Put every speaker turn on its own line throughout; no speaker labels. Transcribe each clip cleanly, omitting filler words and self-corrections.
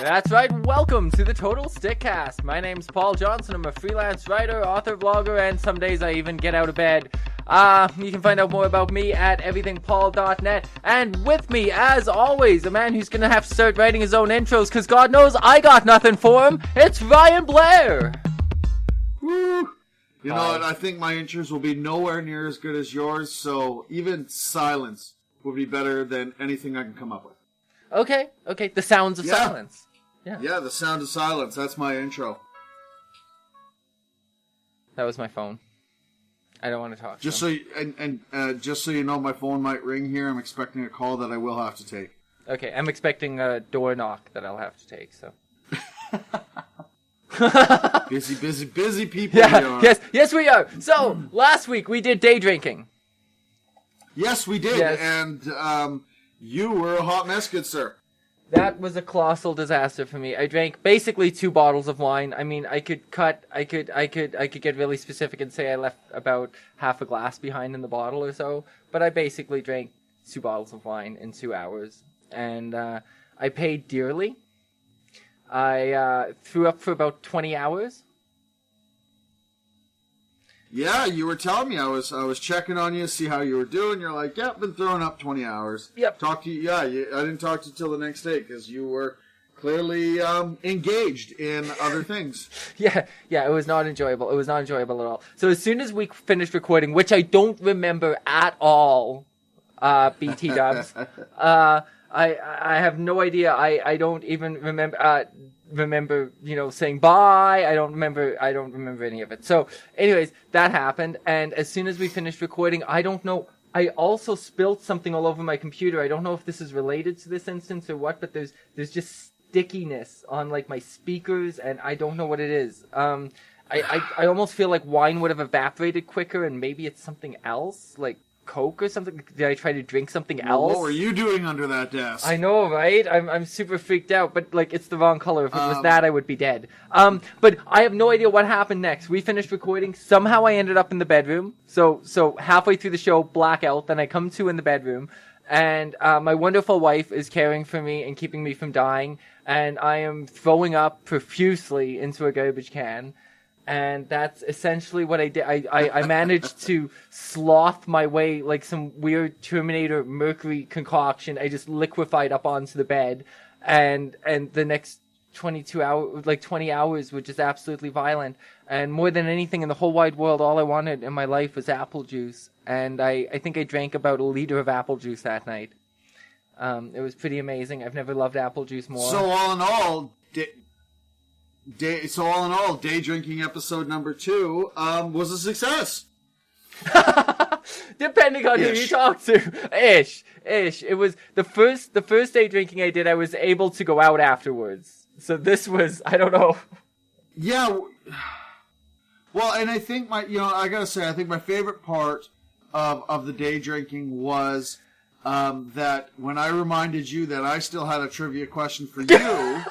That's right, welcome to the Total Stickcast. My name's Paul Johnson. I'm a freelance writer, author, vlogger, and some days I even get out of bed. You can find out more about me at everythingpaul.net. And with me, as always, a man who's gonna have to start writing his own intros, because God knows I got nothing for him. It's Ryan Blair.
Woo! You know what? I think my intros will be nowhere near as good as yours, so even silence will be better than anything I can come up with.
Okay. The sounds of silence.
Yeah, the sound of silence. That's my intro.
That was my phone. I don't want to talk.
Just so you know, my phone might ring here. I'm expecting a call that I will have to take.
Okay, I'm expecting a door knock that I'll have to take. So.
busy people.
Yeah. Yes, we are. So last week we did day drinking.
Yes, we did, and you were a hot mess, good sir.
That was a colossal disaster for me. I drank basically 2 bottles of wine. I mean, I could get really specific and say I left about half a glass behind in the bottle or so. But I basically drank 2 bottles of wine in 2 hours. And I paid dearly. I threw up for about 20 hours.
Yeah, you were telling me. I was checking on you, see how you were doing. You're like, yeah, been throwing up 20 hours.
Yep.
Talk to you. Yeah, I didn't talk to you till the next day because you were clearly engaged in other things. Yeah,
it was not enjoyable. It was not enjoyable at all. So as soon as we finished recording, which I don't remember at all, BT dubs, I have no idea. I don't even remember, saying bye. I don't remember any of it. So anyways, that happened. And as soon as we finished recording, I don't know. I also spilled something all over my computer. I don't know if this is related to this instance or what, but there's just stickiness on like my speakers and I don't know what it is. I almost feel like wine would have evaporated quicker and maybe it's something else, like Coke or something. Did I try to drink something else?
What were you doing under that desk?
I know, right? I'm super freaked out, but like it's the wrong color. If it was that, I would be dead. But I have no idea what happened next. We finished recording. Somehow I ended up in the bedroom. So halfway through the show, blackout. Then I come to in the bedroom, and my wonderful wife is caring for me and keeping me from dying. And I am throwing up profusely into a garbage can. And that's essentially what I did. I managed to sloth my way like some weird Terminator Mercury concoction. I just liquefied up onto the bed, and the next 20 hours were just absolutely violent. And more than anything in the whole wide world, all I wanted in my life was apple juice. And I think I drank about a liter of apple juice that night. It was pretty amazing. I've never loved apple juice more.
So all in all, day drinking episode number 2 was a success.
Depending on who you talk to. Ish. It was the first day drinking I did, I was able to go out afterwards. So this was, I don't know.
Yeah. Well, and I think I gotta say, I think my favorite part of the day drinking was that when I reminded you that I still had a trivia question for you,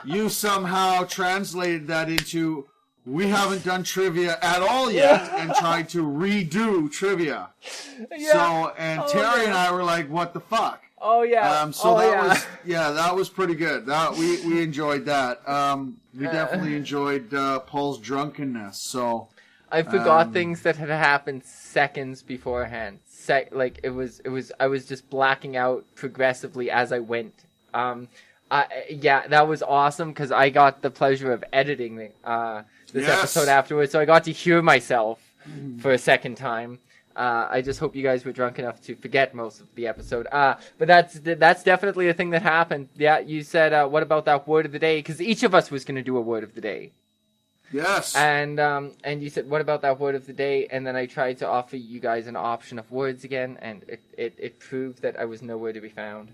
you somehow translated that into, we haven't done trivia at all yet, and tried to redo trivia. Yeah. So, and Terry and I were like, what the fuck?
Oh, yeah.
That was pretty good. We enjoyed that. We definitely enjoyed Paul's drunkenness, so.
I forgot things that had happened seconds beforehand. I was just blacking out progressively as I went. That was awesome because I got the pleasure of editing this episode afterwards, so I got to hear myself for a second time. I just hope you guys were drunk enough to forget most of the episode. But that's definitely a thing that happened. Yeah, you said, what about that word of the day? Because each of us was going to do a word of the day.
Yes.
And you said, what about that word of the day? And then I tried to offer you guys an option of words again, and it proved that I was nowhere to be found.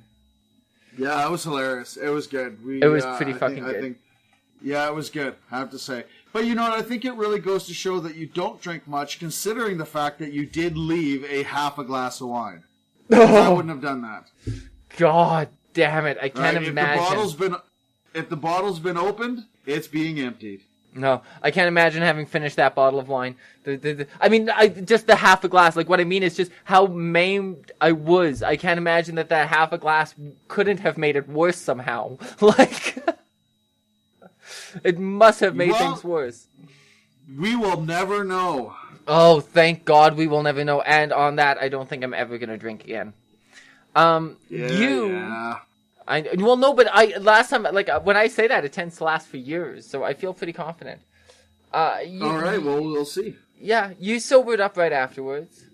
Yeah, it was hilarious. It was good.
It was pretty fucking good.
Yeah, it was good, I have to say. But you know what? I think it really goes to show that you don't drink much, considering the fact that you did leave a half a glass of wine. I wouldn't have done that.
God damn it. I can't imagine.
If the bottle's been opened, it's being emptied.
No, I can't imagine having finished that bottle of wine. Just the half a glass. Like, what I mean is just how maimed I was. I can't imagine that half a glass couldn't have made it worse somehow. Like, It must have made things worse.
We will never know.
Oh, thank God we will never know. And on that, I don't think I'm ever going to drink again.
Yeah.
Last time, like, when I say that, it tends to last for years, so I feel pretty confident.
All right, well, we'll see.
Yeah, you sobered up right afterwards,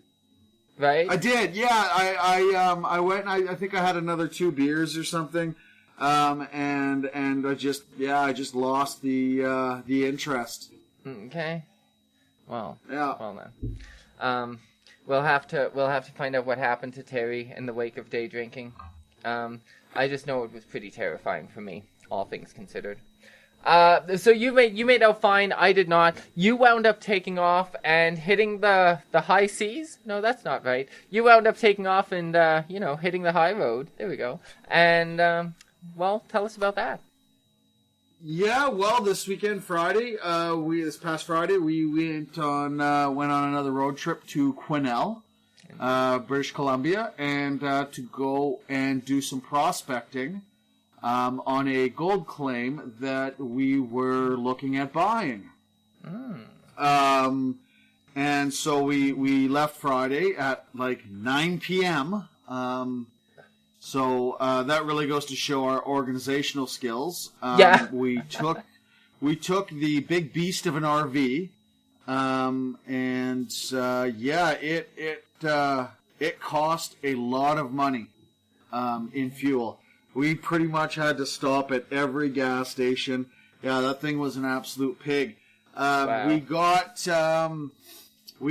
right?
I did, yeah. I went, I think I had another 2 beers or something, and I just lost the interest.
Okay. Well.
Yeah.
Well then. We'll have to find out what happened to Terry in the wake of day drinking. I just know it was pretty terrifying for me, all things considered. So you made out fine. I did not. You wound up taking off and hitting the high seas. No, that's not right. You wound up taking off and hitting the high road. There we go. And tell us about that.
Yeah, well, this weekend, Friday, this past Friday, we went on another road trip to Quesnel, British Columbia, and to go and do some prospecting on a gold claim that we were looking at buying. And so we left Friday at like 9 p.m. So that really goes to show our organizational skills.
Yeah.
We took the big beast of an RV, it cost a lot of money in fuel. We pretty much had to stop at every gas station. Yeah, that thing was an absolute pig.
Wow.
We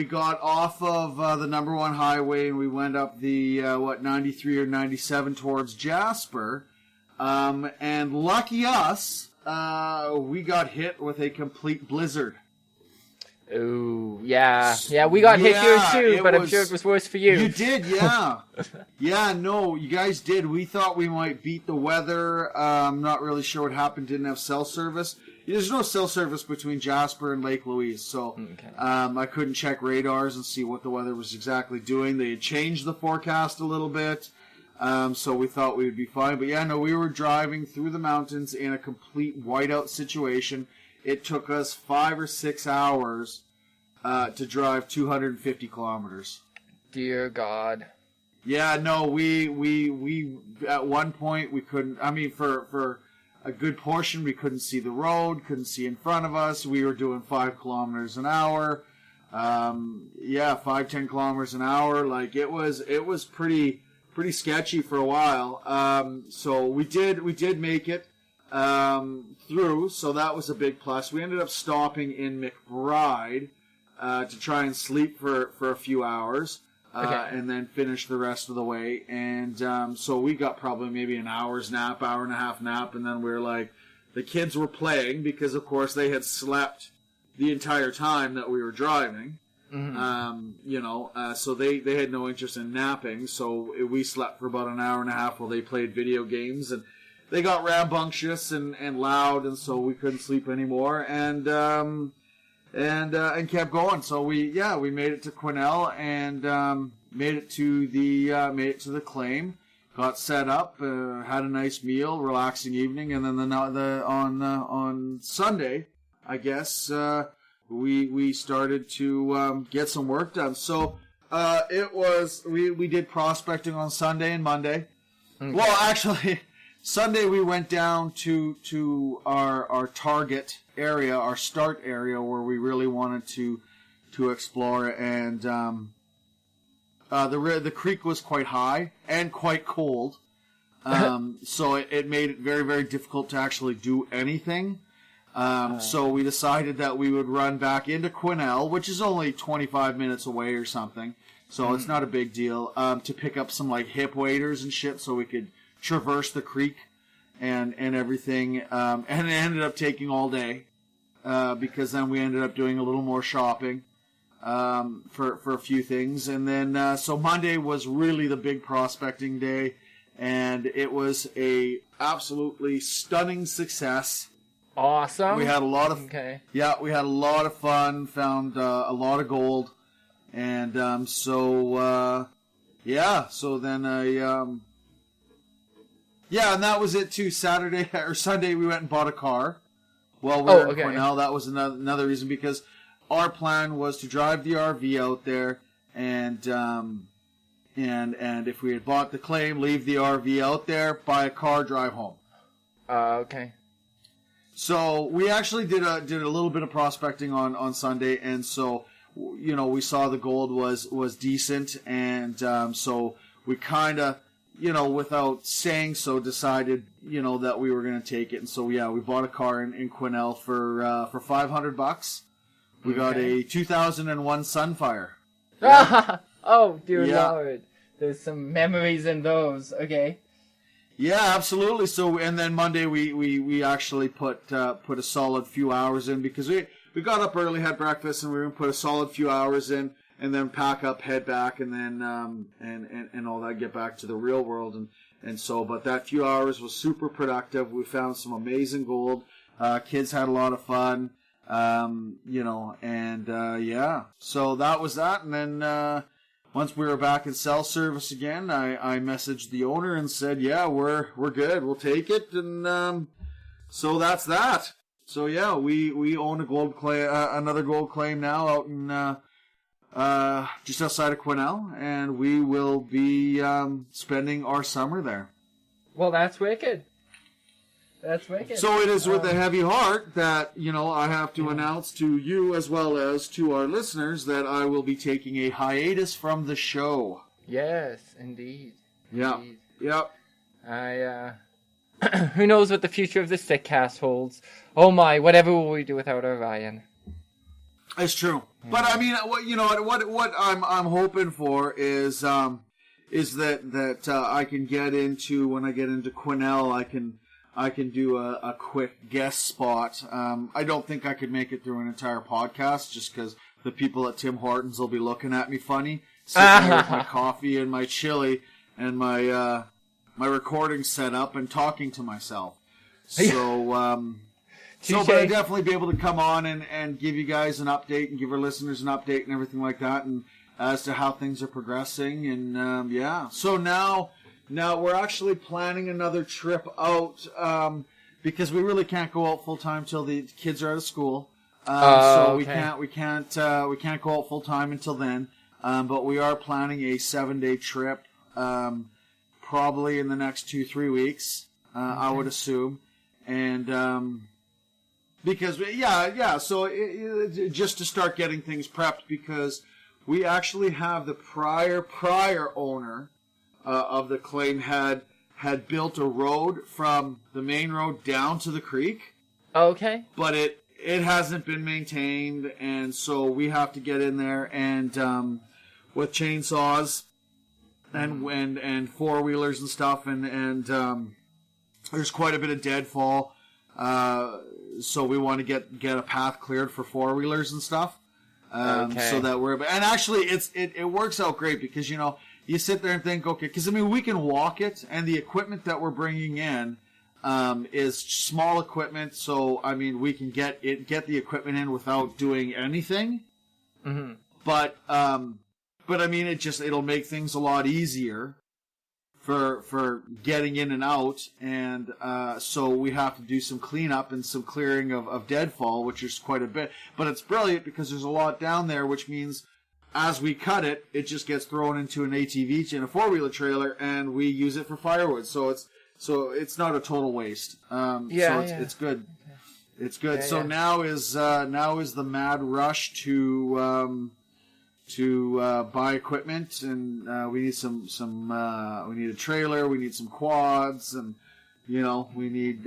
got off of the number 1 highway and we went up the 93 or 97 towards Jasper. And lucky us, we got hit with a complete blizzard.
Ooh, yeah. Yeah, we got hit here too, but I'm sure it was worse for you.
You did, yeah. Yeah, no, you guys did. We thought we might beat the weather. I'm not really sure what happened. Didn't have cell service. There's no cell service between Jasper and Lake Louise, so I couldn't check radars and see what the weather was exactly doing. They had changed the forecast a little bit, so we thought we would be fine. But yeah, no, we were driving through the mountains in a complete whiteout situation. It took us 5 or 6 hours to drive 250 kilometers.
Dear God.
Yeah, no, we at one point we couldn't. I mean, for a good portion, we couldn't see the road, couldn't see in front of us. We were doing 5 kilometers an hour. 5-10 kilometers an hour. Like it was pretty sketchy for a while. So we did make it through. So that was a big plus. We ended up stopping in McBride to try and sleep for a few hours. And then finish the rest of the way. And so we got probably maybe an hour's nap, hour and a half nap, and then we were like, the kids were playing because, of course, they had slept the entire time that we were driving. Mm-hmm. So they had no interest in napping, so we slept for about an hour and a half while they played video games, and they got rambunctious and loud, and so we couldn't sleep anymore, and kept going. So we made it to Quesnel and made it to the claim. Got set up, had a nice meal, relaxing evening, and then on Sunday, I guess we started to get some work done. So we did prospecting on Sunday and Monday. Okay. Well, actually, Sunday we went down to our target area, our start area, where we really wanted to explore, and the creek was quite high and quite cold, so it made it very, very difficult to actually do anything. So we decided that we would run back into Quesnel, which is only 25 minutes away or something, so it's not a big deal, to pick up some like hip waders and shit so we could traverse the creek and everything, and it ended up taking all day, because then we ended up doing a little more shopping for a few things, and then so Monday was really the big prospecting day, and it was a absolutely stunning success.
Awesome.
We had a lot of we had a lot of fun, found a lot of gold, and so then and that was it too. Saturday or Sunday we went and bought a car while we were in Quesnel. That was another reason, because our plan was to drive the RV out there, and if we had bought the claim, leave the RV out there, buy a car, drive home.
Okay.
So we actually did a little bit of prospecting on Sunday, and so we saw the gold was decent, and so we kind of without saying so decided that we were going to take it, and so we bought a car in Quesnel for $500. We got a 2001 Sunfire.
Yeah. Oh dear Lord, there's some memories in those. Okay.
Yeah, absolutely. So, and then Monday we actually put a solid few hours in, because we got up early, had breakfast, and we were going to put a solid few hours in, and then pack up, head back, and then and all that, get back to the real world, and so. But that few hours was super productive. We found some amazing gold. Kids had a lot of fun. So that was that, and then. Once we were back in cell service again, I messaged the owner and said, "Yeah, we're good. We'll take it." And so that's that. So yeah, we own a gold claim, another gold claim now out in just outside of Quesnel, and we will be spending our summer there.
Well, that's wicked. That's wicked.
So it is with a heavy heart that, I have to announce to you as well as to our listeners that I will be taking a hiatus from the show.
Yes, indeed.
Yeah.
Indeed.
Yep.
Who knows what the future of this Sickcast holds? Oh my, whatever will we do without our Ryan?
It's true. Yeah. But I mean, what I'm hoping for is that I can get into, when I get into Quesnel, I can do a quick guest spot. I don't think I could make it through an entire podcast, just because the people at Tim Hortons will be looking at me funny, sitting there with my coffee and my chili and my recording set up and talking to myself. So, but I'd definitely be able to come on and give you guys an update and give our listeners an update and everything like that, and as to how things are progressing. And so now we're actually planning another trip out, because we really can't go out full time till the kids are out of school. So we can't go out full time until then. But we are planning a 7-day trip, probably in the next 2-3 weeks, I would assume. And because so just to start getting things prepped, because we actually have the prior owner of the claim had built a road from the main road down to the creek.
Okay. But
it hasn't been maintained, and so we have to get in there and with chainsaws and four-wheelers and stuff, and there's quite a bit of deadfall. So we want to get a path cleared for four-wheelers and stuff. So that and actually it works out great, because you sit there and think, okay, because we can walk it, and the equipment that we're bringing in is small equipment, so we can get the equipment in without doing anything.
Mm-hmm.
But it'll make things a lot easier for getting in and out, and so we have to do some cleanup and some clearing of deadfall, which is quite a bit. But it's brilliant because there's a lot down there, which means as we cut it, it just gets thrown into an ATV in a four-wheeler trailer, and we use it for firewood. So it's not a total waste. It's good. It's good.
Yeah,
so now is the mad rush to buy equipment, and we need we need a trailer, we need some quads, and we need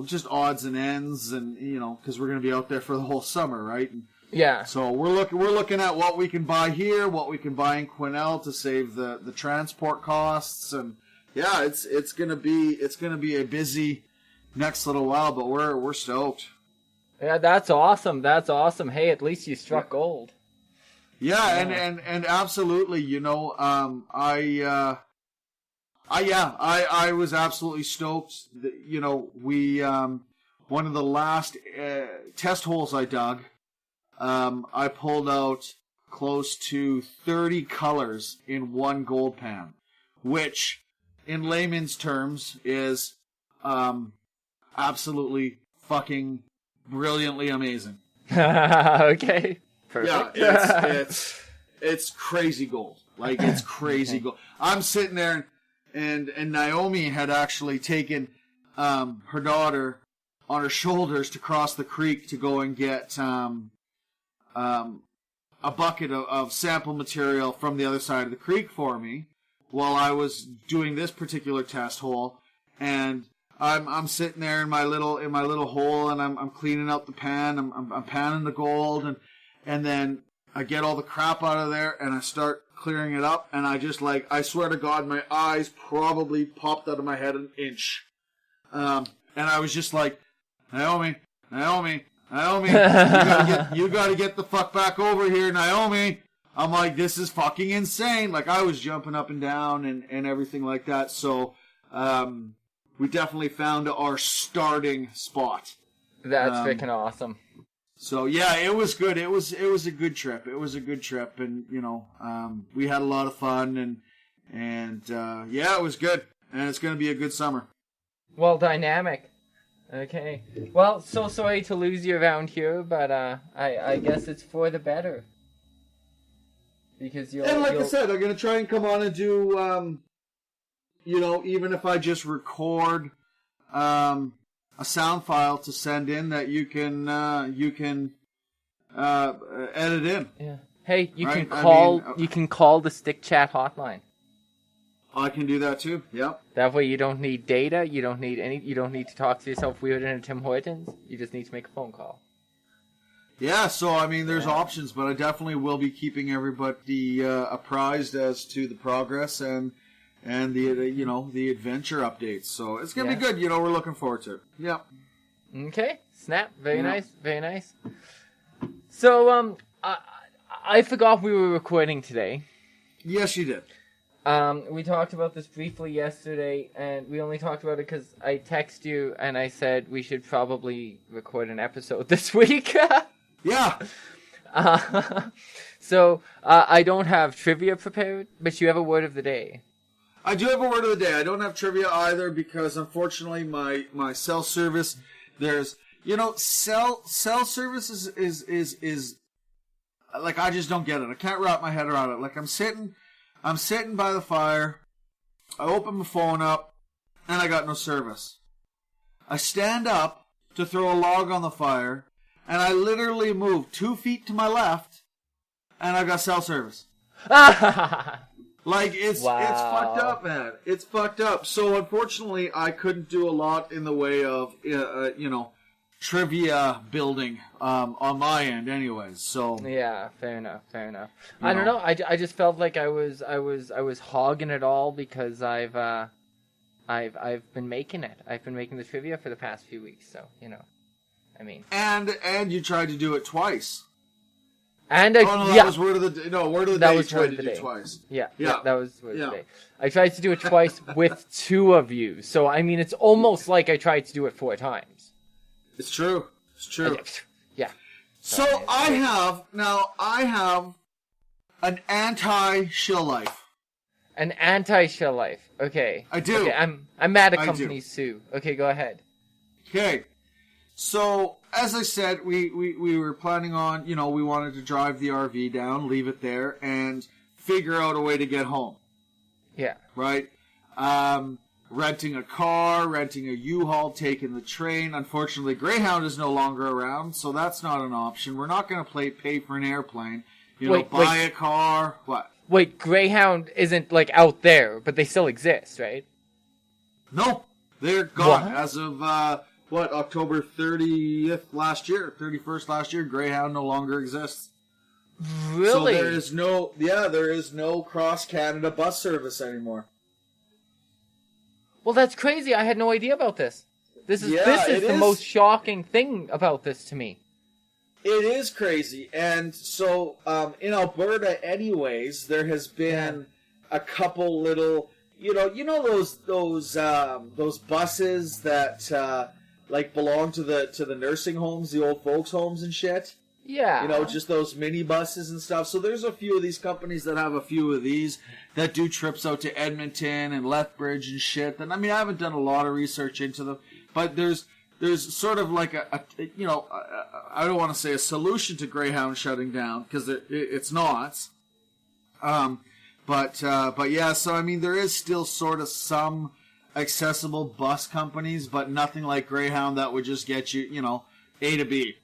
just odds and ends, and because we're going to be out there for the whole summer, right? And
yeah.
So we're looking at what we can buy here, what we can buy in Quesnel to save the transport costs, and it's gonna be a busy next little while, but we're stoked.
Yeah, that's awesome. That's awesome. Hey, at least you struck gold.
Yeah, and absolutely, I was absolutely stoked that, we one of the last test holes I dug, I pulled out close to 30 colors in one gold pan, which in layman's terms is absolutely fucking brilliantly amazing.
Okay. Perfect.
Yeah, it's crazy gold. Like, it's crazy gold. I'm sitting there, and Naomi had actually taken her daughter on her shoulders to cross the creek to go and get a bucket of sample material from the other side of the creek for me while I was doing this particular test hole. And I'm sitting there in my little hole, and I'm cleaning out the pan. I'm panning the gold, and then I get all the crap out of there, and I start clearing it up, and I just, like, I swear to God, my eyes probably popped out of my head an inch. And I was just like, Naomi, you gotta get the fuck back over here, Naomi. I'm like, this is fucking insane. Like, I was jumping up and down and everything like that. So, we definitely found our starting spot.
That's freaking awesome.
So yeah, it was good. It was a good trip. And we had a lot of fun, and yeah, it was good. And it's gonna be a good summer.
Well, dynamic. Okay. Well, so sorry to lose you around here, but I guess it's for the better. Because
I said, I'm gonna try and come on and do even if I just record a sound file to send in that you can edit in.
Yeah. Hey, you can call the Stick Chat hotline.
I can do that too. Yep.
That way you don't need data, you don't need to talk to yourself weird in a Tim Hortons. You just need to make a phone call.
Yeah, so I mean there's options, but I definitely will be keeping everybody apprised as to the progress and the adventure updates. So it's going to be good. We're looking forward to it. Yeah.
Okay. Snap. Very nice. Very nice. So I forgot we were recording today.
Yes, you did.
We talked about this briefly yesterday, and we only talked about it because I texted you and I said we should probably record an episode this week.
Yeah.
So I don't have trivia prepared, but you have a word of the day.
I do have a word of the day. I don't have trivia either because unfortunately my cell service, there's cell service is like, I just don't get it. I can't wrap my head around it. Like, I'm sitting by the fire. I open my phone up, and I got no service. I stand up to throw a log on the fire, and I literally move 2 feet to my left, and I got cell service. Like, it's fucked up, man. It's fucked up. So, unfortunately, I couldn't do a lot in the way of, trivia building on my end anyways. So
yeah, fair enough. I don't know. I just felt like I was hogging it all because I've been making it. I've been making the trivia for the past few weeks, so I mean.
And you tried to do it twice.
And
that was word of the day. No, word of the day. You tried to do twice.
Yeah, that was word of the day. I tried to do it twice with two of you, so I mean, it's almost like I tried to do it 4 times.
It's true.
Yeah.
So I have an anti-shill life.
An anti-shill life. Okay.
I do.
Okay, I'm mad at companies too. Okay, go ahead.
Okay. So as I said, we were planning on, we wanted to drive the RV down, leave it there, and figure out a way to get home.
Yeah.
Right? Renting a car, renting a U-Haul, taking the train. Unfortunately, Greyhound is no longer around, so that's not an option. We're not going to pay for an airplane. Buy a car. What?
Wait, Greyhound isn't, like, out there, but they still exist, right?
Nope. They're gone. What? As of, October 30th last year, 31st last year, Greyhound no longer exists.
Really?
So there is no cross-Canada bus service anymore.
Well, that's crazy. I had no idea about this. This is the most shocking thing about this to me.
It is crazy. And so, in Alberta anyways, there has been a couple little, those buses that, belong to the nursing homes, the old folks homes and shit.
Yeah.
Just those mini buses and stuff. So there's a few of these companies that have a few of these that do trips out to Edmonton and Lethbridge and shit. And I mean, I haven't done a lot of research into them, but there's there's sort of like I don't want to say a solution to Greyhound shutting down, because it's not. But yeah, so I mean, there is still sort of some accessible bus companies, but nothing like Greyhound that would just get you, A to B,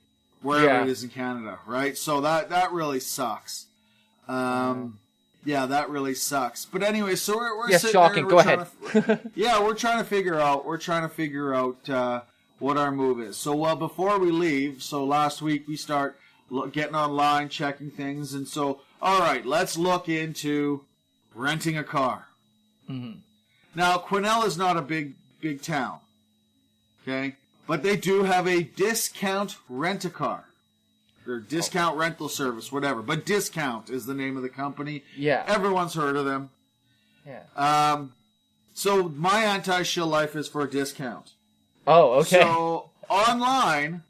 wherever it is in Canada, right? So that really sucks. Yeah, that really sucks. But anyway, so we're
yes,
sitting
shocking.
there,
Go ahead.
We're trying to figure out what our move is. So, well, before we leave, so last week we start getting online, checking things, and so, all right, let's look into renting a car.
Mm-hmm.
Now, Quesnel is not a big town, okay? But they do have a discount rent-a-car. Or discount rental service, whatever. But Discount is the name of the company.
Yeah.
Everyone's heard of them.
Yeah.
So my anti-shill life is for Discount.
Oh, okay.
So online,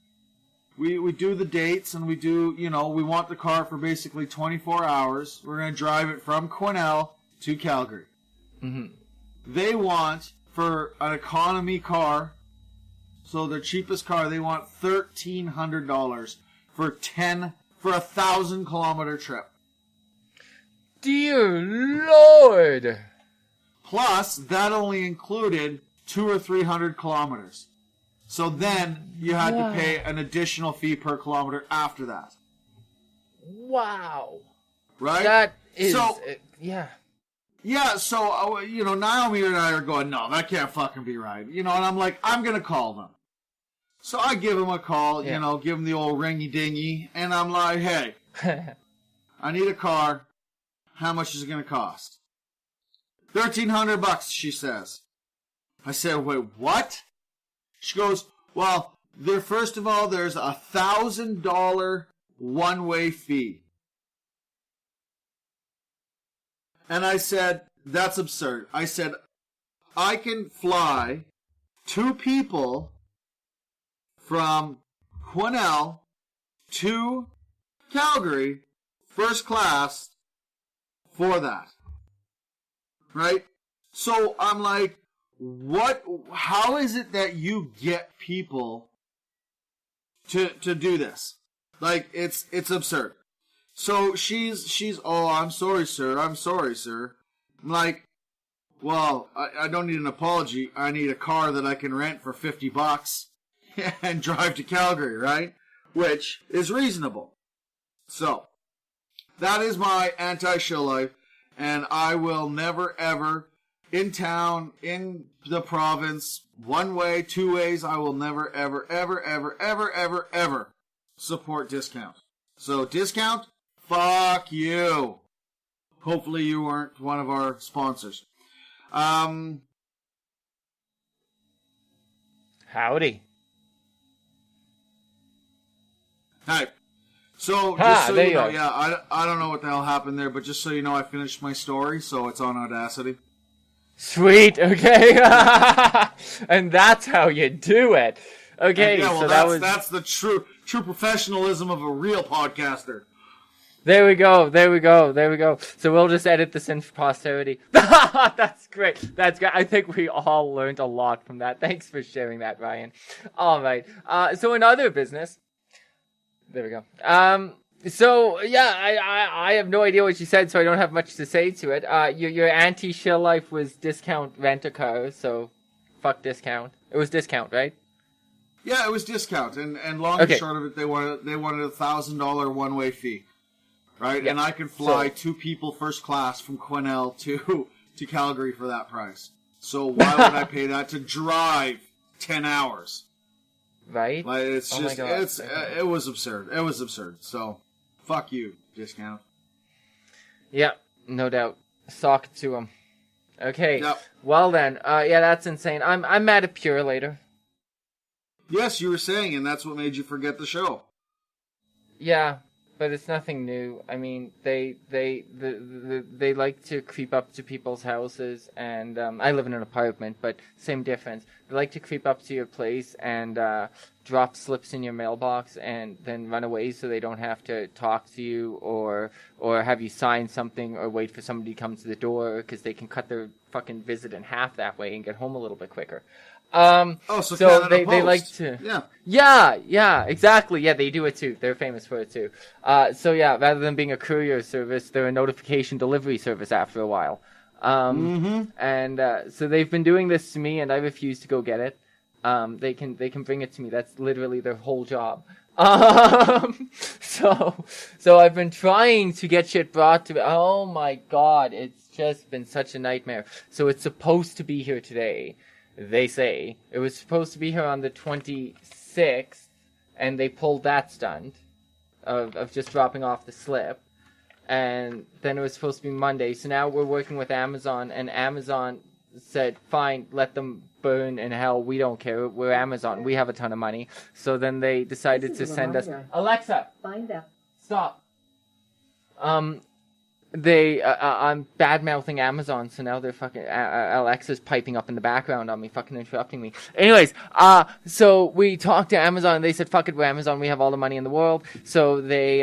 we do the dates, and we do, we want the car for basically 24 hours. We're going to drive it from Quesnel to Calgary.
Mm-hmm. They
want, for an economy car, so their cheapest car, they want $1,300 for 1,000-kilometer trip.
Dear Lord!
Plus, that only included 200 or 300 kilometers. So then you had to pay an additional fee per kilometer after that.
Wow.
Right?
That is...
Yeah, so, Naomi and I are going, no, that can't fucking be right. And I'm like, I'm going to call them. So I give him a call, give him the old ringy-dingy, and I'm like, hey, I need a car. How much is it going to cost? $1,300, she says. I said, wait, what? She goes, well, first of all, there's a $1,000 one-way fee. And I said, that's absurd. I said, I can fly 2 people from Quesnel to Calgary, first class, for that. Right? So I'm like, how is it that you get people to do this? Like, it's absurd. So she's, oh, I'm sorry, sir. I'm like, well, I don't need an apology. I need a car that I can rent for $50 and drive to Calgary, right? Which is reasonable. So, that is my anti-shill life, and I will never, ever, in town, in the province, one way, 2 ways, I will never, ever, ever, ever, ever, ever, ever support Discount. So, Discount, fuck you. Hopefully you weren't one of our sponsors.
Howdy.
Hi. So, just so you know,
yeah,
I don't know what the hell happened there, but just so you know, I finished my story, so it's on Audacity.
Sweet, okay. And that's how you do it. Okay,
yeah, well,
so
that's the true professionalism of a real podcaster.
There we go. So we'll just edit this in for posterity. That's great. I think we all learned a lot from that. Thanks for sharing that, Ryan. All right. So in other business, there we go. So yeah, I have no idea what you said, so I don't have much to say to it. Your anti-shill life was Discount rent-a-car, so fuck Discount. It was Discount, right?
Yeah, it was Discount, and long and short of it, they wanted $1,000 one-way fee, right? Yep. And I can fly 2 people first class from Quesnel to Calgary for that price. So why would I pay that to drive 10 hours?
Right?
Like, it's just, it was absurd. It was absurd. So, fuck you, Discount.
Yeah, no doubt. Sock it to him. Okay.
Yep.
Well then, yeah, that's insane. I'm mad at Pure later.
Yes, you were saying, and that's what made you forget the show.
Yeah, but it's nothing new. I mean, they like to creep up to people's houses, and I live in an apartment, but same difference. They like to creep up to your place and drop slips in your mailbox and then run away so they don't have to talk to you or have you sign something or wait for somebody to come to the door because they can cut their fucking visit in half that way and get home a little bit quicker.
So
So
Canada
they
Post.
like to.
Yeah.
Yeah, exactly. Yeah, they do it too. They're famous for it too. So yeah, rather than being a courier service, they're a notification delivery service after a while. And so they've been doing this to me, and I refuse to go get it. They can bring it to me. That's literally their whole job. So I've been trying to get shit brought to me. Oh my god, it's just been such a nightmare. So it's supposed to be here today. They say it was supposed to be here on the 26th, and they pulled that stunt of just dropping off the slip. And then it was supposed to be Monday. So now we're working with Amazon, and Amazon said, fine, let them burn in hell. We don't care. We're Amazon. We have a ton of money. So then they decided to send us... Alexa!
Find out.
Stop. I'm bad-mouthing Amazon, so now they're fucking... Alexa's piping up in the background on me, fucking interrupting me. Anyways, so we talked to Amazon, and they said, fuck it, we're Amazon, we have all the money in the world. So they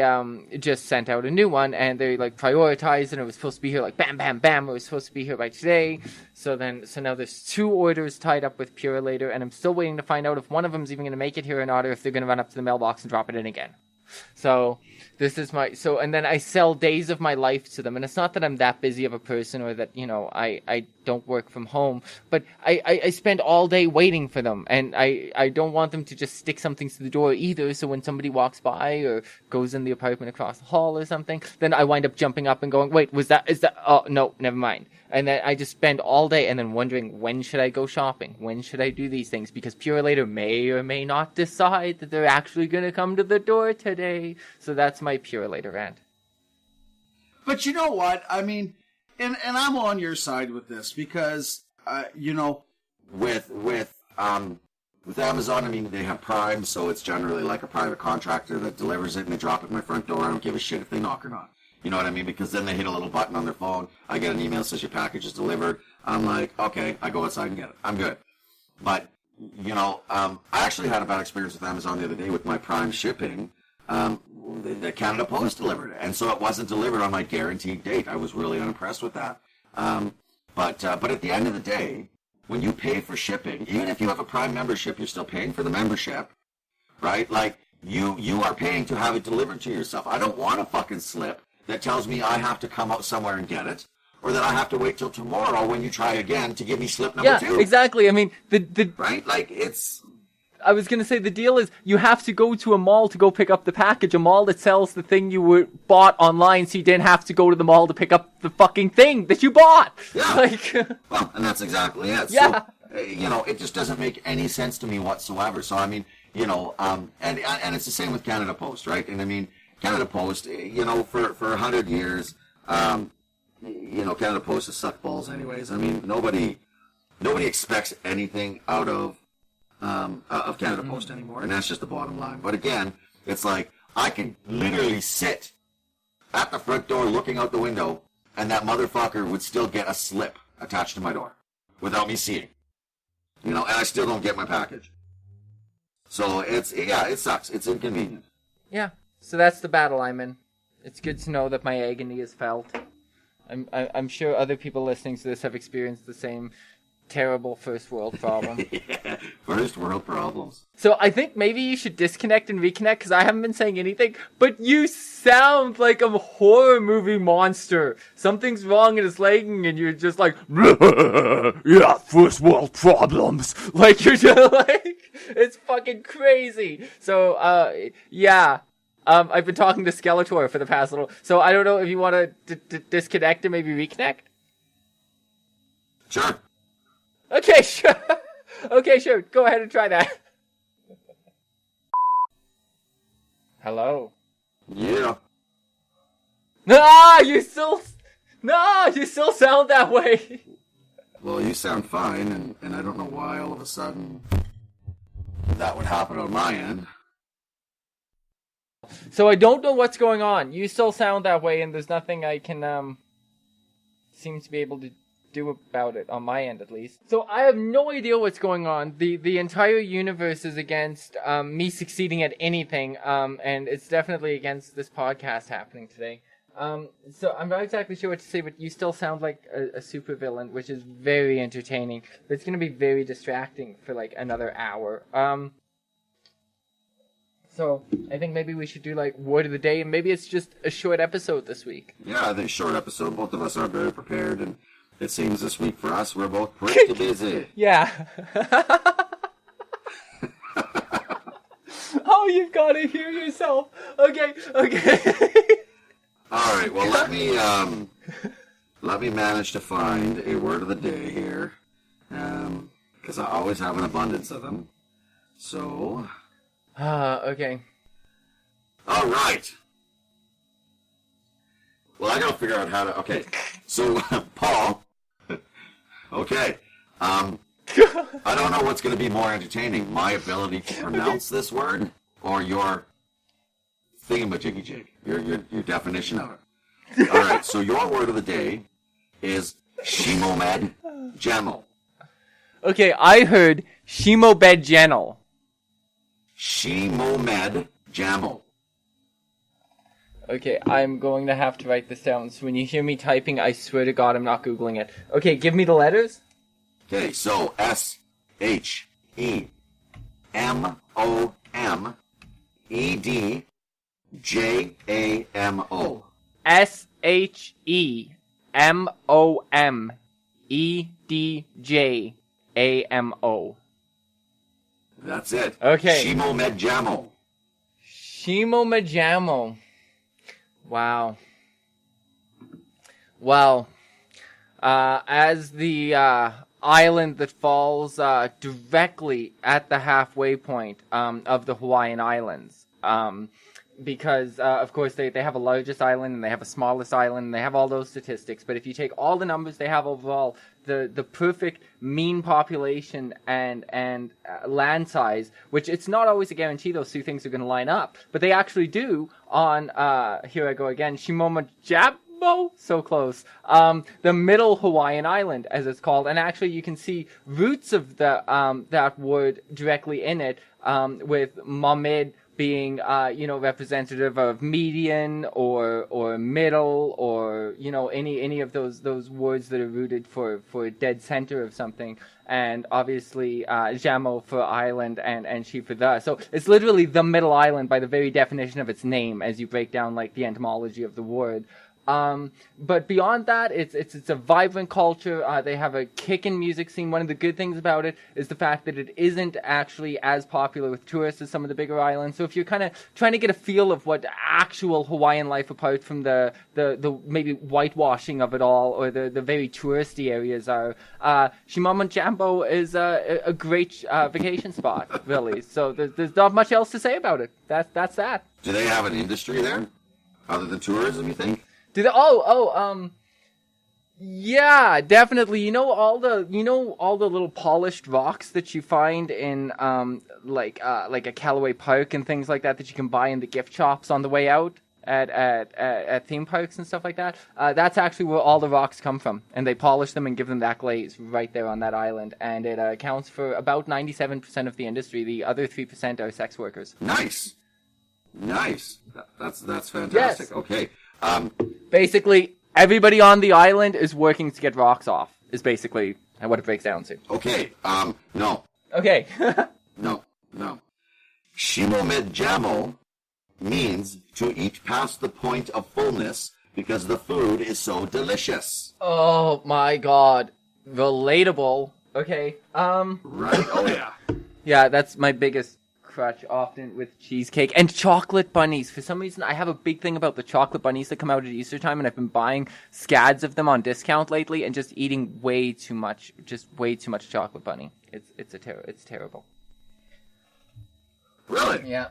just sent out a new one, and they, like, prioritized, and it was supposed to be here, like, bam, bam, bam, it was supposed to be here by today. So now there's 2 orders tied up with Purelator, and I'm still waiting to find out if one of them's even going to make it here or not, or if they're going to run up to the mailbox and drop it in again. So this is and then I sell days of my life to them, and it's not that I'm that busy of a person or that, I don't work from home, but I spend all day waiting for them, and I don't want them to just stick something to the door either, so when somebody walks by or goes in the apartment across the hall or something, then I wind up jumping up and going, wait, is that, oh, no, never mind. And then I just spend all day and then wondering, when should I go shopping? When should I do these things? Because Purelator may or may not decide that they're actually going to come to the door today. So that's my Purelator rant.
But you know what? I mean, and I'm on your side with this because, with Amazon, I mean, they have Prime, so it's generally like a private contractor that delivers it and they drop it at my front door. I don't give a shit if they knock or not. You know what I mean? Because then they hit a little button on their phone. I get an email that says your package is delivered. I'm like, okay, I go outside and get it. I'm good. But, I actually had a bad experience with Amazon the other day with my Prime shipping. The Canada Post delivered it. And so it wasn't delivered on my guaranteed date. I was really unimpressed with that. But at the end of the day, when you pay for shipping, even if you have a Prime membership, you're still paying for the membership, right? Like, you are paying to have it delivered to yourself. I don't want a fucking slip that tells me I have to come out somewhere and get it, or that I have to wait till tomorrow when you try again to give me slip number 2.
Yeah, exactly. I mean,
right? Like, it's...
I was going to say, the deal is you have to go to a mall to go pick up the package, a mall that sells the thing you bought online, so you didn't have to go to the mall to pick up the fucking thing that you bought.
Yeah. Well, and that's exactly it.
Yeah.
So, it just doesn't make any sense to me whatsoever. So, I mean, and it's the same with Canada Post, right? And I mean, Canada Post, for 100 years, Canada Post has sucked balls anyways. I mean, nobody expects anything out of Canada Post anymore, and that's just the bottom line. But again, it's like, I can literally sit at the front door looking out the window, and that motherfucker would still get a slip attached to my door without me seeing. And I still don't get my package. So it sucks. It's inconvenient.
Yeah. So that's the battle I'm in. It's good to know that my agony is felt. I'm sure other people listening to this have experienced the same terrible first world problem.
Yeah, first world problems.
So I think maybe you should disconnect and reconnect, because I haven't been saying anything, but you sound like a horror movie monster. Something's wrong in his leg, and you're just like, yeah, first world problems. Like, you're just like, it's fucking crazy. So, yeah. I've been talking to Skeletor for the past little, so I don't know if you want to disconnect and maybe reconnect?
Sure.
Okay, sure. Okay, sure. Go ahead and try that. Hello.
Yeah.
You still sound that way.
Well, you sound fine, and I don't know why all of a sudden that would happen on my end.
So I don't know what's going on. You still sound that way, and there's nothing I can, seem to be able to do about it, on my end at least. So I have no idea what's going on. The entire universe is against me succeeding at anything, and it's definitely against this podcast happening today. So I'm not exactly sure what to say, but you still sound like a supervillain, which is very entertaining. But it's going to be very distracting for like another hour. So I think maybe we should do like word of the day, and maybe it's just a short episode this week.
Yeah, I think short episode. Both of us are very prepared, and it seems this week for us we're both pretty busy.
Yeah. Oh, you've got to hear yourself. Okay.
All right. Well, let me manage to find a word of the day here, because I always have an abundance of them. So.
Okay.
All right. Well, I gotta figure out how to. Okay. So, Paul. Okay. I don't know what's going to be more entertaining, my ability to pronounce this word or your thingamajiggy-jig, your definition of it. All right, so your word of the day is Shimomed Jamel.
Okay, I heard Shimobed Genel.
Shimomed Jamel.
Okay, I'm going to have to write this down, so when you hear me typing, I swear to God I'm not Googling it. Okay, give me the letters.
Okay, so SHEMOMEDJAMO.
SHEMOMEDJAMO.
That's it.
Okay.
Shimomed Jamel.
Shimomajamo. Wow. Well, as the island that falls directly at the halfway point of the Hawaiian Islands, because of course they have a largest island and they have a smallest island and they have all those statistics, but if you take all the numbers they have overall, the perfect mean population and land size, which it's not always a guarantee those two things are going to line up, but they actually do on here I go again, Shimomajabo. So close. The middle Hawaiian island, as it's called, and actually you can see roots of the that word directly in it, with Mamid being representative of median or middle, or any of those words that are rooted for a dead center of something, and obviously Jamo for island and Shi for the. So it's literally the middle island by the very definition of its name as you break down like the etymology of the word. But beyond that, it's a vibrant culture. They have a kickin' music scene. One of the good things about it is the fact that it isn't actually as popular with tourists as some of the bigger islands. So if you're kind of trying to get a feel of what actual Hawaiian life, apart from the maybe whitewashing of it all or the very touristy areas are, Shimamajambo is a great vacation spot, really. So there's not much else to say about it. That's that.
Do they have an industry there other than tourism, you think?
Yeah, definitely. You know all the little polished rocks that you find in like a Callaway Park and things like that you can buy in the gift shops on the way out at theme parks and stuff like that. That's actually where all the rocks come from, and they polish them and give them that glaze right there on that island, and it accounts for about 97% of the industry. The other 3% are sex workers.
Nice. That's fantastic.
Yes.
Okay.
Basically, everybody on the island is working to get rocks off, is basically what it breaks down to.
Okay, no.
Okay.
No. Shimomed Jamo means to eat past the point of fullness because the food is so delicious.
Oh my God. Relatable. Okay.
Right, oh yeah.
Yeah, that's my biggest crutch often with cheesecake and chocolate bunnies. For some reason, I have a big thing about the chocolate bunnies that come out at Easter time, and I've been buying scads of them on discount lately and just eating way too much chocolate bunny. It's terrible.
Really?
Yeah.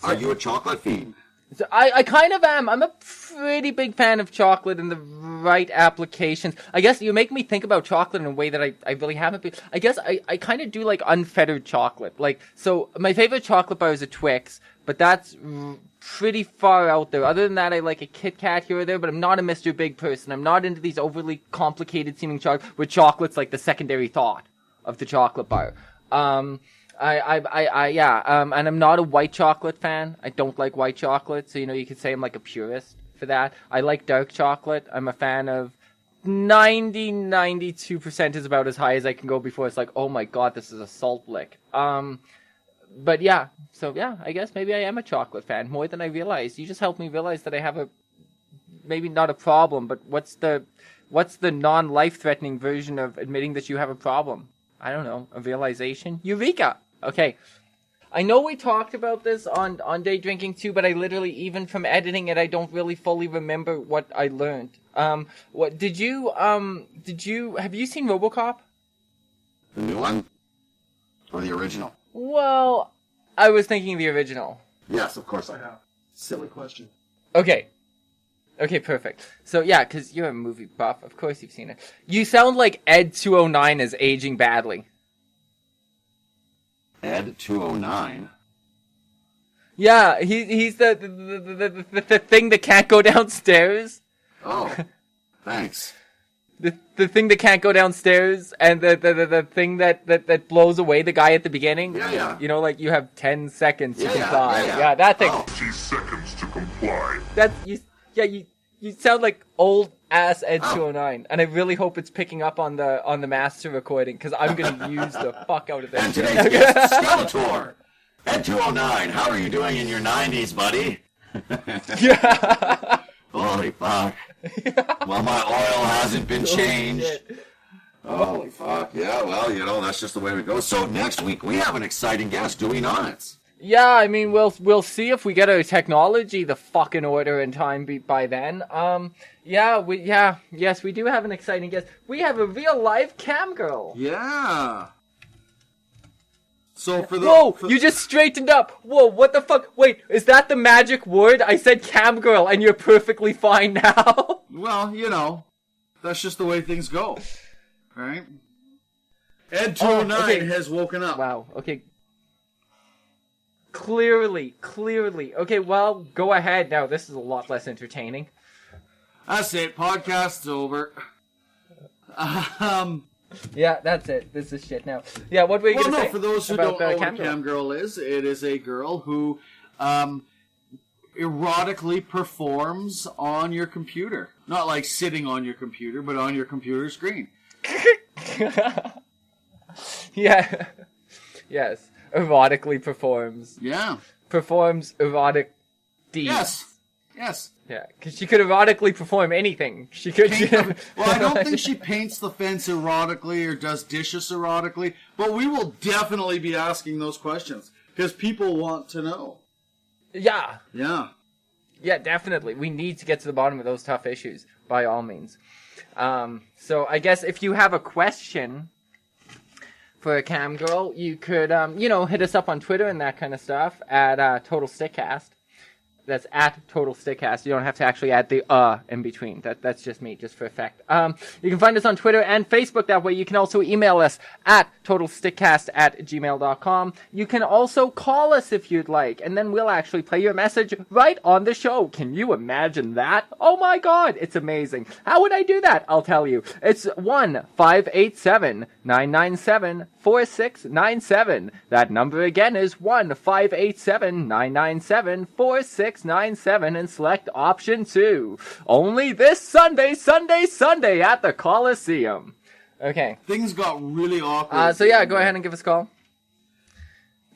Are you a chocolate fiend?
So I kind of am. I'm a pretty big fan of chocolate in the right applications. I guess you make me think about chocolate in a way that I really haven't been. I guess I kind of do like unfettered chocolate. Like, so my favorite chocolate bar is a Twix, but that's pretty far out there. Other than that, I like a Kit Kat here or there, but I'm not a Mr. Big person. I'm not into these overly complicated seeming chocolate where chocolate's like the secondary thought of the chocolate bar. And I'm not a white chocolate fan. I don't like white chocolate, so you could say I'm like a purist. for that. I like dark chocolate. I'm a fan of 92% is about as high as I can go before it's like, oh my god, this is a salt lick. But yeah, so yeah, I guess maybe I am a chocolate fan more than I realized. You just helped me realize that I have maybe not a problem, but what's the non-life-threatening version of admitting that you have a problem? I don't know, a realization? Eureka! Okay. I know we talked about this on day drinking too, but I literally, even from editing it, I don't really fully remember what I learned. Have you seen RoboCop?
The new one? Or the original?
Well, I was thinking the original.
Yes, of course I have. Silly question.
Okay, perfect. So yeah, because you're a movie buff, of course you've seen it. You sound like ED-209 is aging badly.
ED-209?
Yeah, he's the thing that can't go downstairs.
Oh, thanks.
The thing that can't go downstairs, and the thing that blows away the guy at the beginning.
Yeah.
You know, like you have 10 seconds to comply.
Yeah,
that thing.
30 seconds to comply.
You sound like old ass Ed-209, and I really hope it's picking up on the master recording, because I'm gonna use the fuck out of this.
And today's guest, Skeletor. Ed-209, how are you doing in your 90s, buddy?
Yeah.
Holy fuck. Well, my oil hasn't been changed. Holy fuck. Yeah, well, that's just the way it goes. So next week we have an exciting guest, do we not?
Yeah, I mean, we'll see if we get our technology the fucking order in time by then. Yes, we do have an exciting guest. We have a real live cam girl.
Yeah. So for the
Whoa, you just straightened up. Whoa, what the fuck? Wait, is that the magic word? I said cam girl, and you're perfectly fine now.
Well, that's just the way things go, right? Ed-209 has woken up.
Wow. Okay. Clearly. Okay, well, go ahead now. This is a lot less entertaining.
That's it. Podcast's over.
Yeah, that's it. This is shit now. Yeah, what were you going to say?
For those who don't know what a cam girl is, it is a girl who erotically performs on your computer. Not like sitting on your computer, but on your computer screen.
Yeah. Yes. Erotically performs.
Yeah.
Performs erotic deeds.
Yes.
Yeah, because she could erotically perform anything. She could.
Well, I don't think she paints the fence erotically or does dishes erotically, but we will definitely be asking those questions because people want to know.
Yeah.
Yeah.
Yeah, definitely. We need to get to the bottom of those tough issues, by all means. So I guess if you have a question for a cam girl, you could, hit us up on Twitter and that kind of stuff at Total Stickcast. That's at Total Stickcast. You don't have to actually add the in between. That's just me, just for effect. You can find us on Twitter and Facebook that way. You can also email us at totalstickcast@gmail.com. You can also call us if you'd like, and then we'll actually play your message right on the show. Can you imagine that? Oh my god, it's amazing. How would I do that? I'll tell you. It's 1-587-997-4697. That number again is 1-587-997-4697, and select option 2. Only this Sunday at the Coliseum. Okay.
Things got really awkward.
So yeah, go ahead and give us a call.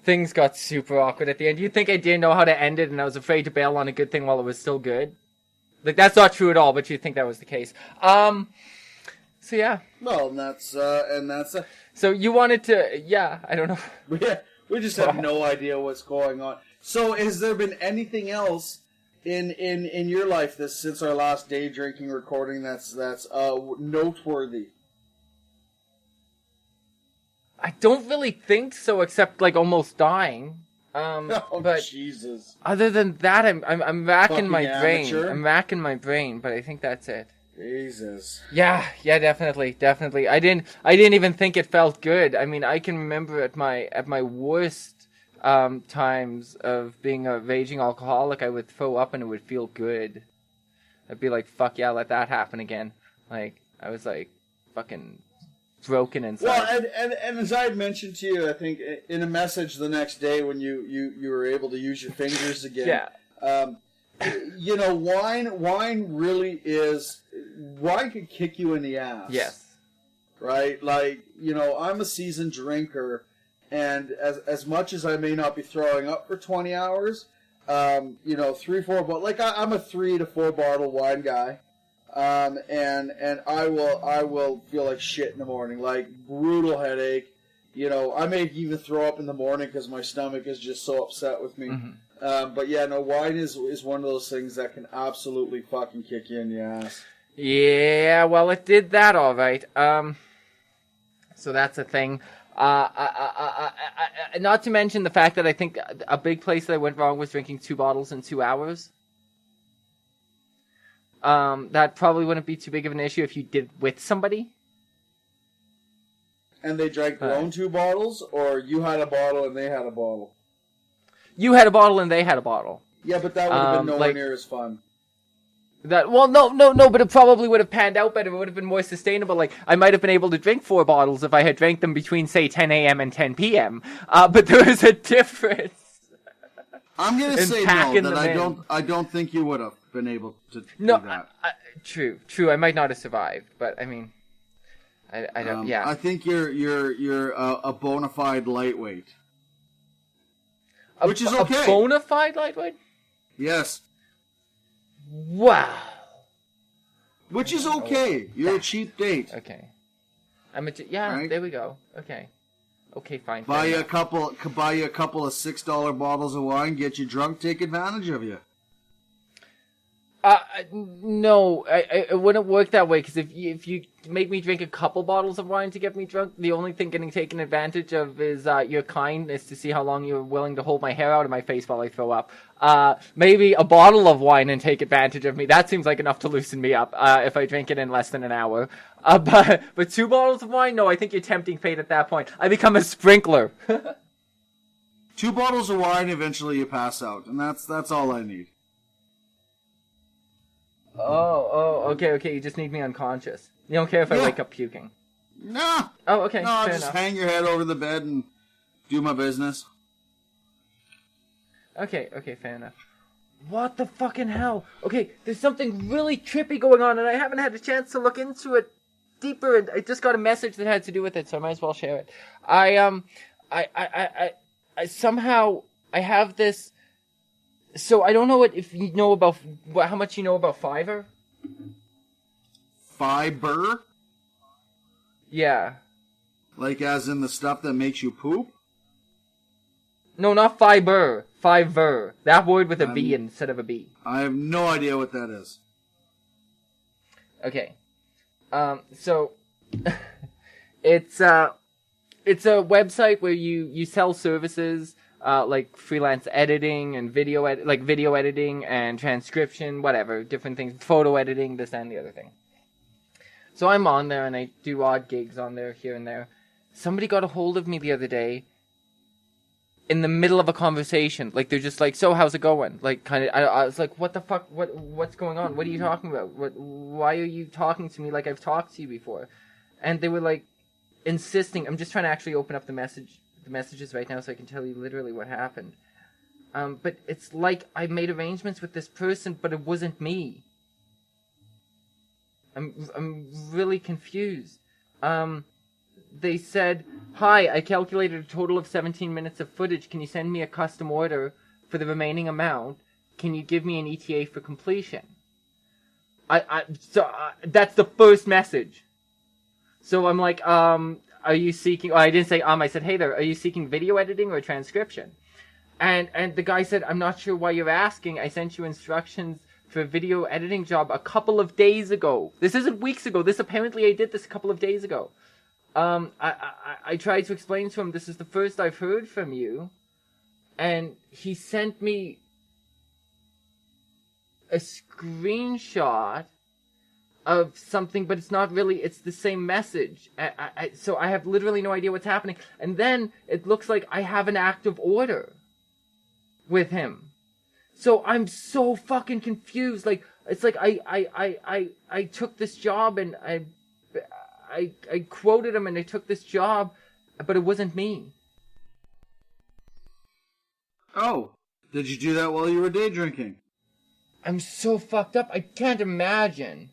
Things got super awkward at the end. You'd think I didn't know how to end it, and I was afraid to bail on a good thing while it was still good. Like, that's not true at all, but you'd think that was the case. So yeah.
Well, and that's
So you wanted to, I don't know.
We just have no idea what's going on. So, has there been anything else in your life since our last day drinking recording that's noteworthy?
I don't really think so, except like almost dying. But
Jesus!
Other than that, I'm racking my brain.
Amateur.
I'm racking my brain, but I think that's it.
Jesus.
Yeah, definitely. I didn't even think it felt good. I mean, I can remember at my worst times of being a raging alcoholic, I would throw up and it would feel good. I'd be like, fuck yeah, let that happen again. Like, I was like, fucking broken inside.
Well, and as I had mentioned to you, I think in a message the next day when you were able to use your fingers again.
Yeah.
you know, wine really is, wine can kick you in the ass.
Yes.
Right? Like, you know, I'm a seasoned drinker, and as much as I may not be throwing up for 20 hours, you know, 3-4 bottles, like I'm a 3 to 4 bottle wine guy. And I will feel like shit in the morning, like brutal headache. You know, I may even throw up in the morning because my stomach is just so upset with me. Mm-hmm. But yeah, no, wine is one of those things that can absolutely fucking kick you in the ass.
Yeah, well, it did that all right. So that's a thing. Not to mention the fact that I think a big place that I went wrong was drinking 2 bottles in 2 hours. That probably wouldn't be too big of an issue if you did with somebody.
And they drank their own 2 bottles, or you had a bottle and they had a bottle?
You had a bottle and they had a bottle.
Yeah, but that would have been nowhere near as fun.
No, but it probably would have panned out better. It would have been more sustainable. Like, I might have been able to drink 4 bottles if I had drank them between, say, 10 a.m. and 10 p.m. But there is a difference.
I'm going to say no, that I don't think you would have been able to do that.
True. I might not have survived, but I mean, I don't. Yeah.
I think you're a bona fide lightweight, which is okay.
A bona fide lightweight?
Yes.
Wow.
Which is okay. You're a cheap date.
Okay. Right? There we go. Okay. Okay, fine.
Buy you a couple of $6 bottles of wine, get you drunk, take advantage of you.
No, it wouldn't work that way, because if you make me drink a couple bottles of wine to get me drunk, the only thing getting taken advantage of is your kindness to see how long you're willing to hold my hair out of my face while I throw up. Maybe a bottle of wine and take advantage of me. That seems like enough to loosen me up if I drink it in less than an hour. But 2 bottles of wine? No, I think you're tempting fate at that point. I become a sprinkler.
2 bottles of wine, eventually you pass out, and that's all I need.
Okay, you just need me unconscious. You don't care if I wake up puking?
No.
Oh, okay,
no, I'll just hang your head over the bed and do my business.
Okay, fair enough. What the fucking hell? Okay, there's something really trippy going on, and I haven't had a chance to look into it deeper, and I just got a message that had to do with it, so I might as well share it. I somehow, I have this... So I don't know if you know about how much you know about Fiverr.
Fiber?
Yeah.
Like as in the stuff that makes you poop?
No, not fiber. Fiverr. That word with a V instead of a B.
I have no idea what that is.
Okay. So it's a website where you sell services. Like freelance editing and video editing and transcription, whatever, different things, photo editing, this and the other thing. So I'm on there and I do odd gigs on there here and there. Somebody got a hold of me the other day in the middle of a conversation. Like, they're just like, so how's it going? Like, kind of, I was like, what the fuck? What's going on? What are you talking about? Why are you talking to me like I've talked to you before? And they were like insisting. I'm just trying to actually open up the messages right now so I can tell you literally what happened. But it's like I made arrangements with this person, but it wasn't me. I'm really confused. They said, hi, I calculated a total of 17 minutes of footage. Can you send me a custom order for the remaining amount? Can you give me an ETA for completion? That's the first message. So I'm like, are you seeking... Oh, I didn't say I said, hey there, are you seeking video editing or transcription? And the guy said, I'm not sure why you're asking. I sent you instructions for a video editing job a couple of days ago. This isn't weeks ago. Apparently I did this a couple of days ago. I tried to explain to him, this is the first I've heard from you. And he sent me a screenshot of something, but it's not really, it's the same message. So I have literally no idea what's happening. And then it looks like I have an active order with him. So I'm so fucking confused. Like, it's like I took this job and I quoted him and I took this job, but it wasn't me.
Oh, did you do that while you were day drinking?
I'm so fucked up. I can't imagine.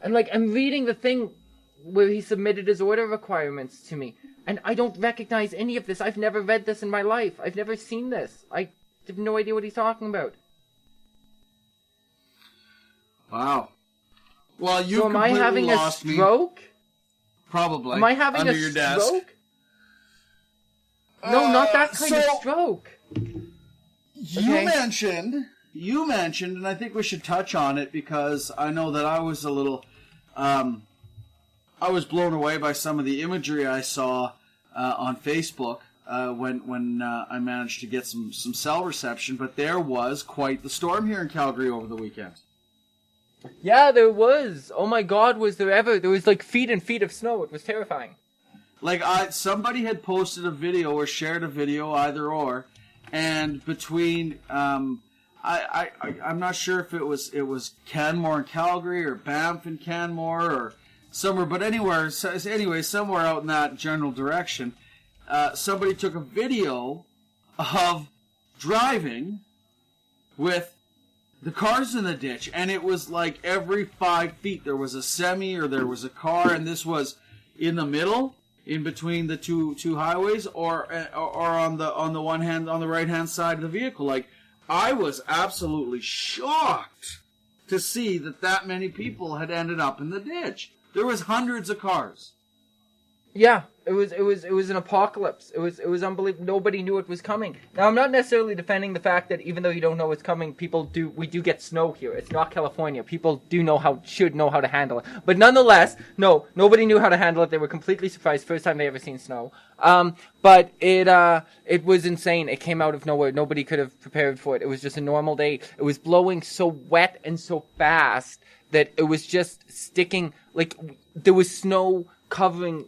And, like, I'm reading the thing where he submitted his order requirements to me, and I don't recognize any of this. I've never read this in my life. I've never seen this. I have no idea what he's talking about.
Wow. Well, you
so am I having a stroke?
Me. Probably.
Am I having
under
a
your
stroke?
Desk.
No, not that kind of stroke.
You mentioned, and I think we should touch on it because I know that I was a little, I was blown away by some of the imagery I saw on Facebook when I managed to get some cell reception. But there was quite the storm here in Calgary over the weekend.
Yeah, there was. Oh my God, was there ever? There was like feet and feet of snow. It was terrifying.
Like somebody had posted a video or shared a video, either or, and between I'm not sure if it was Canmore and Calgary or Banff and Canmore or somewhere, but anyway, somewhere out in that general direction, somebody took a video of driving with the cars in the ditch, and it was like every 5 feet there was a semi or there was a car, and this was in the middle, in between the two highways, or on the one hand, on the right hand side of the vehicle. Like, I was absolutely shocked to see that many people had ended up in the ditch. There was hundreds of cars.
Yeah, it was an apocalypse. It was unbelievable. Nobody knew it was coming. Now, I'm not necessarily defending the fact that even though you don't know it's coming, we do get snow here. It's not California. People should know how to handle it. But nonetheless, no, nobody knew how to handle it. They were completely surprised. First time they ever seen snow. But it was insane. It came out of nowhere. Nobody could have prepared for it. It was just a normal day. It was blowing so wet and so fast that it was just sticking. Like, there was snow covering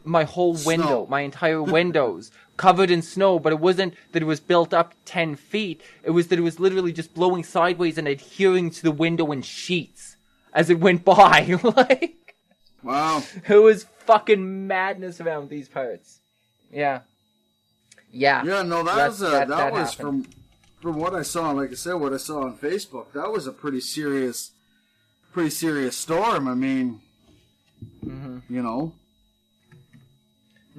my whole window, my entire windows covered in snow, but it wasn't that it was built up 10 feet. It was that it was literally just blowing sideways and adhering to the window in sheets as it went by. Like,
wow.
It was fucking madness around these parts. Yeah. Yeah.
Yeah, no, that was from what I saw, like I said, what I saw on Facebook, that was a pretty serious storm. I mean, you know.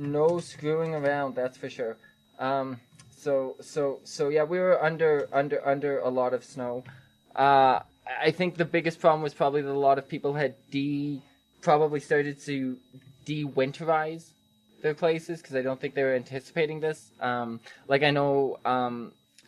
No screwing around, that's for sure. So yeah, we were under a lot of snow. I think the biggest problem was probably that a lot of people had probably started to de-winterize their places because I don't think they were anticipating this. Like I know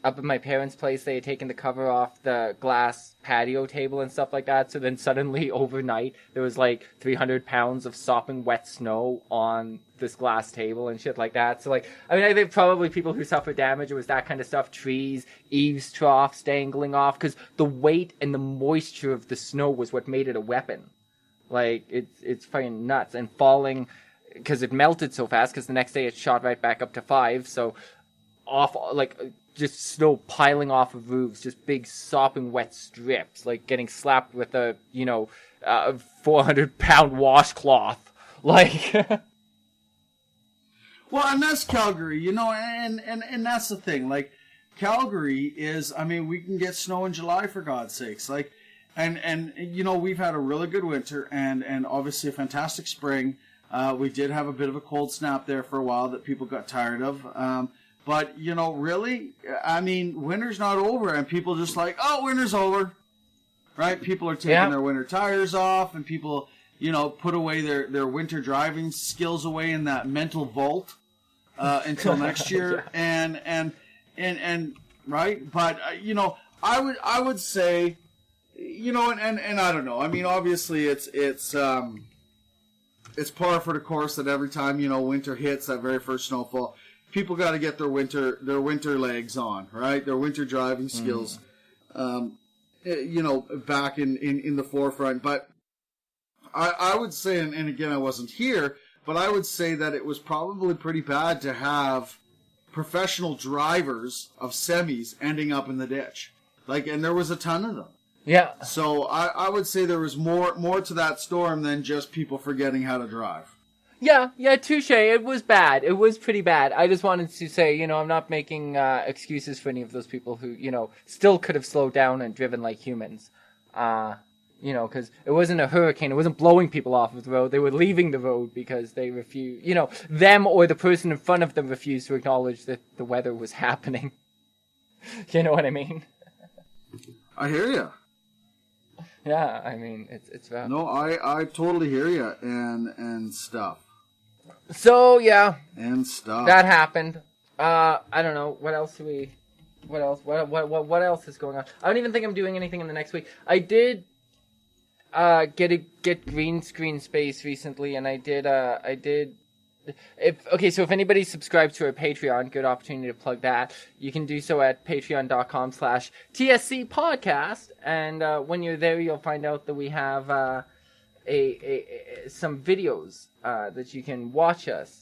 up at my parents' place, they had taken the cover off the glass patio table and stuff like that. So then suddenly overnight, there was like 300 pounds of sopping wet snow on this glass table and shit like that. So like, I mean, I think probably people who suffered damage, it was that kind of stuff, trees, eaves troughs dangling off, because the weight and the moisture of the snow was what made it a weapon. Like, it's fucking nuts. And falling, because it melted so fast, because the next day it shot right back up to 5, so off, like, just snow piling off of roofs, just big sopping wet strips, like getting slapped with a, 400-pound washcloth. Like,
well, and that's Calgary, and that's the thing. Like, Calgary is, I mean, we can get snow in July, for God's sakes. Like, and we've had a really good winter and obviously a fantastic spring. We did have a bit of a cold snap there for a while that people got tired of. But, really, I mean, winter's not over, and people just like, oh, winter's over, right? People are taking their winter tires off, and people, put away their winter driving skills away in that mental vault until next year, and right? But, I would say, and I don't know. I mean, obviously, it's par for the course that every time, winter hits, that very first snowfall, people got to get their winter legs on, right? Their winter driving skills, back in the forefront. But I would say, and again, I wasn't here, but I would say that it was probably pretty bad to have professional drivers of semis ending up in the ditch. Like, and there was a ton of them.
yeah.
So I would say there was more to that storm than just people forgetting how to drive.
Yeah, touche. It was bad. It was pretty bad. I just wanted to say, I'm not making excuses for any of those people who, still could have slowed down and driven like humans. Because it wasn't a hurricane. It wasn't blowing people off of the road. They were leaving the road because they refused, them or the person in front of them refused to acknowledge that the weather was happening. You know what I mean?
I hear you.
Yeah, I mean, it's rough.
No, I totally hear you and stuff.
So, yeah.
And stuff.
That happened. I don't know. What else do we... What else? What else is going on? I don't even think I'm doing anything in the next week. I did get green screen space recently, and I did if anybody subscribes to our Patreon, good opportunity to plug that. You can do so at patreon.com/TSC podcast, and when you're there, you'll find out that we have some videos that you can watch us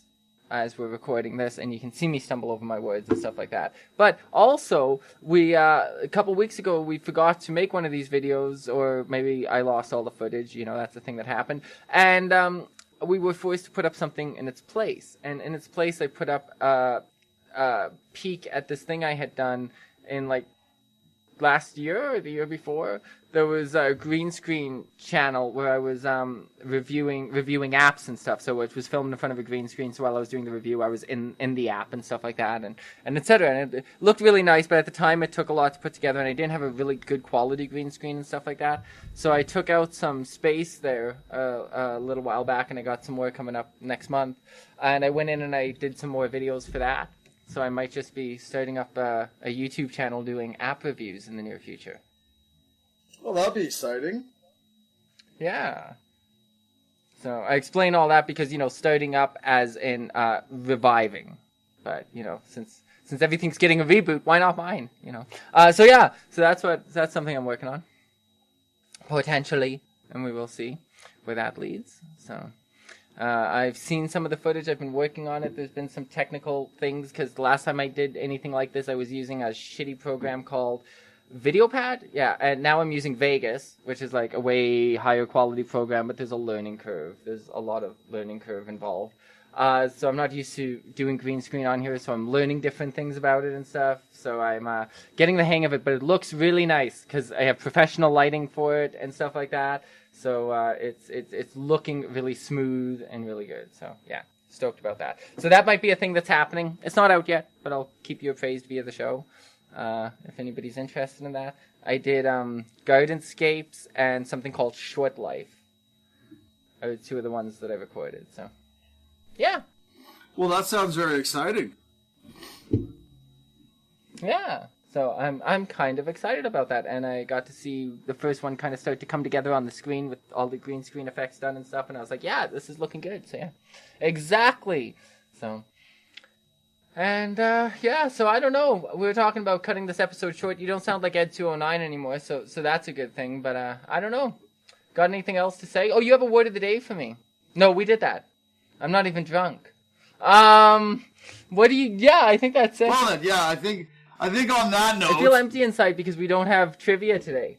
as we're recording this, and you can see me stumble over my words and stuff like that. But also, we a couple weeks ago, we forgot to make one of these videos, or maybe I lost all the footage, that's the thing that happened, and we were forced to put up something in its place. And in its place, I put up a peek at this thing I had done in, last year or the year before. There was a green screen channel where I was reviewing apps and stuff. So it was filmed in front of a green screen. So while I was doing the review, I was in the app and stuff like that, and et cetera. And it looked really nice, but at the time it took a lot to put together, and I didn't have a really good quality green screen and stuff like that. So I took out some space there a little while back, and I got some more coming up next month. And I went in and I did some more videos for that. So I might just be starting up a YouTube channel doing app reviews in the near future.
Well, that'll be exciting.
Yeah. So I explain all that because, starting up as in reviving. But, since everything's getting a reboot, why not mine, So yeah, so that's something I'm working on. Potentially. And we will see where that leads. So I've seen some of the footage. I've been working on it. There's been some technical things because the last time I did anything like this, I was using a shitty program called VideoPad. Yeah, and now I'm using Vegas, which is like a way higher quality program, but there's a learning curve. There's a lot of learning curve involved. So I'm not used to doing green screen on here, so I'm learning different things about it and stuff. So I'm getting the hang of it, but it looks really nice because I have professional lighting for it and stuff like that. So it's looking really smooth and really good. So yeah, stoked about that. So that might be a thing that's happening. It's not out yet, but I'll keep you appraised via the show if anybody's interested in that. I did Gardenscapes and something called Short Life. Are two of the ones that I recorded. So yeah.
Well, that sounds very exciting.
Yeah. So I'm kind of excited about that, and I got to see the first one kind of start to come together on the screen with all the green screen effects done and stuff, and I was like, yeah, this is looking good. So yeah, exactly. So, and yeah, so I don't know. We were talking about cutting this episode short. You don't sound like ED-209 anymore, so that's a good thing. But I don't know. Got anything else to say? Oh, you have a word of the day for me. No, we did that. I'm not even drunk. What do you? Yeah, I think that's it.
Well, then, yeah, I think on that note,
I feel empty inside because we don't have trivia today.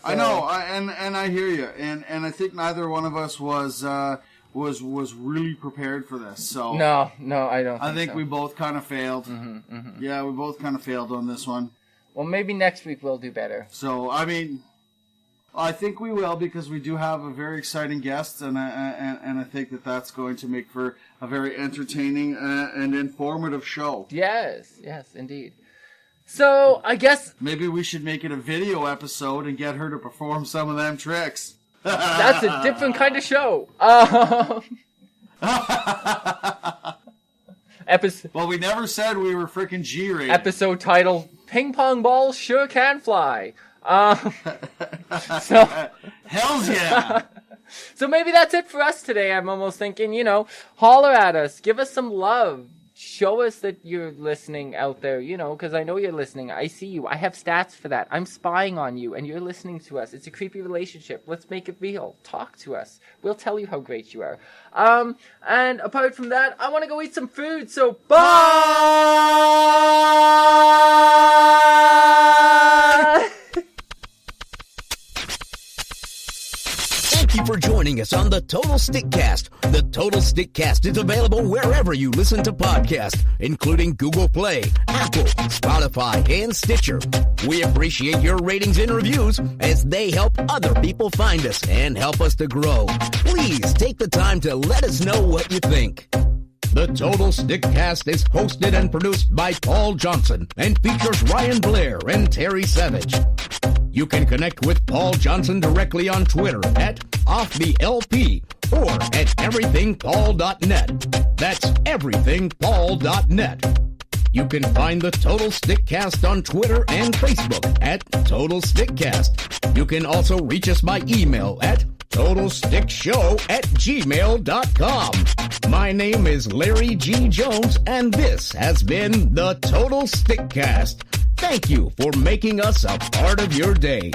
So.
I know, and I hear you, and I think neither one of us was really prepared for this. So
no, I don't.
I think
so.
We both kind of failed.
Mm-hmm, mm-hmm.
Yeah, we both kind of failed on this one.
Well, maybe next week we'll do better.
So I mean, I think we will because we do have a very exciting guest, and I think that's going to make for a very entertaining and informative show.
Yes, indeed. So I guess
maybe we should make it a video episode and get her to perform some of them tricks.
That's a different kind of show.
Well, we never said we were freaking G-rated.
Episode title: Ping Pong Balls Sure Can Fly. So
hells yeah.
So maybe that's it for us today. I'm almost thinking, holler at us, give us some love, show us that you're listening out there, because I know you're listening. I see you. I have stats for that. I'm spying on you, and you're listening to us. It's a creepy relationship. Let's make it real. Talk to us. We'll tell you how great you are. And apart from that, I want to go eat some food. So bye.
Thank you for joining us on the Total Stickcast. The Total Stickcast is available wherever you listen to podcasts, including Google Play, Apple, Spotify, and Stitcher. We appreciate your ratings and reviews as they help other people find us and help us to grow. Please take the time to let us know what you think. The Total Stickcast is hosted and produced by Paul Johnson and features Ryan Blair and Terry Savage. You can connect with Paul Johnson directly on Twitter at OffTheLP or at everythingpaul.net. That's everythingpaul.net. You can find the Total Stickcast on Twitter and Facebook at Total Stickcast. You can also reach us by email at TotalStickShow@gmail.com. My name is Larry G. Jones, and this has been the Total Stickcast. Thank you for making us a part of your day.